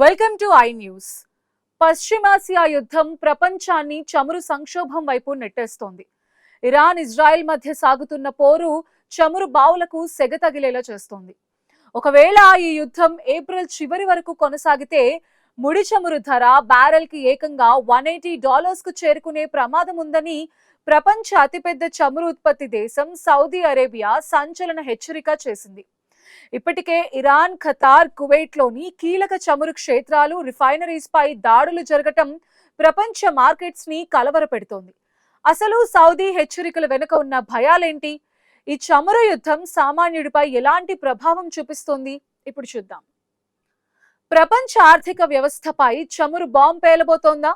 Welcome to I news. పశ్చిమాసియా యుద్ధం ప్రపంచాన్ని చమురు సంక్షోభం వైపు నెట్టేస్తోంది. ఇరాన్ ఇజ్రాయెల్ మధ్య సాగుతున్న పోరు చమురు బావులకు సెగ తగిలేలా చేస్తోంది. ఒకవేళ ఈ యుద్ధం ఏప్రిల్ చివరి వరకు కొనసాగితే ముడి చమురు ధర బ్యారెల్ కి ఏకంగా $180 కు చేరుకునే ప్రమాదం ఉందని ప్రపంచ అతిపెద్ద చమురు ఉత్పత్తి దేశం సౌదీ అరేబియా సంచలన హెచ్చరిక చేసింది. ఇప్పటికే ఇరాన్, ఖతార్, కువైట్ లోని కీలక చమురు క్షేత్రాలు, రిఫైనరీస్ పై దాడులు జరగటం ప్రపంచ మార్కెట్స్ ని కలవరపెడుతోంది. అసలు సౌదీ హెచ్చరికల వెనుక ఉన్న భయాలేంటి? ఈ చమురు యుద్ధం సామాన్యుడిపై ఎలాంటి ప్రభావం చూపిస్తుంది? ఇప్పుడు చూద్దాం. ప్రపంచ ఆర్థిక వ్యవస్థపై చమురు బాంబు పేలబోతోందా?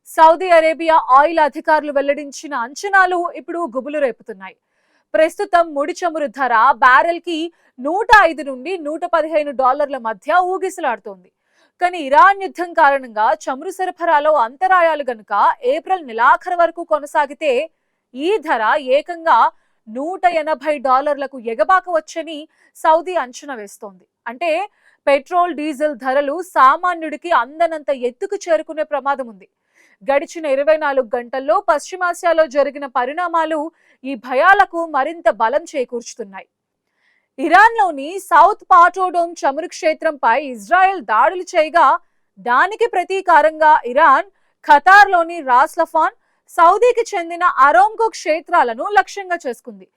సౌదీ అరేబియా ఆయిల్ అధికారులు వెల్లడించిన అంచనాలు ఇప్పుడు గుబులు రేపుతున్నాయి. ప్రస్తుతం ముడి చమురు ధర బ్యారెల్ కి $105 నుండి $115 మధ్య ఊగిసలాడుతోంది. కానీ ఇరాన్ యుద్ధం కారణంగా చమురు సరఫరాలో అంతరాయాలు గనుక ఏప్రిల్ నెలాఖరు వరకు కొనసాగితే ఈ ధర ఏకంగా $180లకు ఎగబాకవచ్చని సౌదీ అంచనా వేస్తోంది. అంటే పెట్రోల్, డీజిల్ ధరలు సామాన్యుడికి అందనంత ఎత్తుకు చేరుకునే ప్రమాదం ఉంది. గడిచిన 24 గంటల్లో పశ్చిమాసియాలో జరిగిన పరిణామాలు ఈ భయాలకు మరింత బలం చేకూర్చుతున్నాయి. ఇరాన్లోని సౌత్ పాటోడోమ్ చమురు క్షేత్రంపై ఇజ్రాయెల్ దాడులు చేయగా దానికి ప్రతీకారంగా ఇరాన్ ఖతార్లోని రాస్ లఫాన్, సౌదీకి చెందిన అరామ్కో క్షేత్రాలను లక్ష్యంగా చేసుకుంది.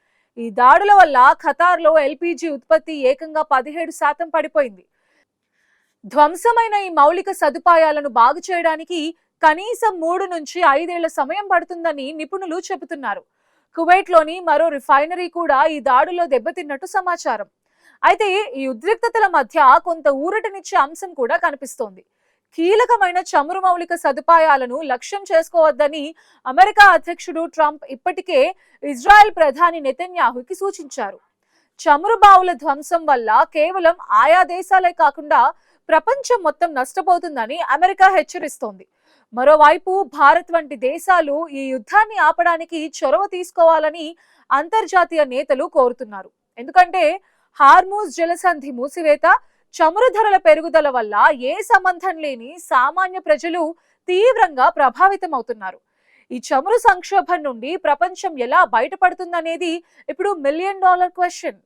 ఈ దాడుల వల్ల ఖతార్లో ఎల్పీజీ ఉత్పత్తి ఏకంగా 17% పడిపోయింది. ధ్వంసమైన ఈ మౌలిక సదుపాయాలను బాగు చేయడానికి కనీసం 3 నుంచి 5 ఏళ్ల సమయం పడుతుందని నిపుణులు చెబుతున్నారు. కువైట్ లోని మరో రిఫైనరీ కూడా ఈ దాడుల్లో దెబ్బతిన్నట్టు సమాచారం. అయితే ఈ ఉద్రిక్తతల మధ్య కొంత ఊరటనిచ్చే అంశం కూడా కనిపిస్తోంది. కీలకమైన చమురు మౌలిక సదుపాయాలను లక్ష్యం చేసుకోవద్దని అమెరికా అధ్యక్షుడు ట్రంప్ ఇప్పటికే ఇజ్రాయెల్ ప్రధాని నెతన్యాహుకి సూచించారు. చమురు బావుల ధ్వంసం వల్ల కేవలం ఆయా దేశాలే కాకుండా ప్రపంచం మొత్తం నష్టపోతుందని అమెరికా హెచ్చరిస్తోంది. మరోవైపు భారత్ వంటి దేశాలు ఈ యుద్ధాన్ని ఆపడానికి చొరవ తీసుకోవాలని అంతర్జాతీయ నేతలు కోరుతున్నారు. ఎందుకంటే హార్మూజ్ జలసంధి మూసివేత, చమురు ధరల పెరుగుదల వల్ల ఏ సంబంధం లేని సామాన్య ప్రజలు తీవ్రంగా ప్రభావితం అవుతున్నారు. ఈ చమురు సంక్షోభం నుండి ప్రపంచం ఎలా బయటపడుతుందనేది ఇప్పుడు $1 మిలియన్ క్వశ్చన్.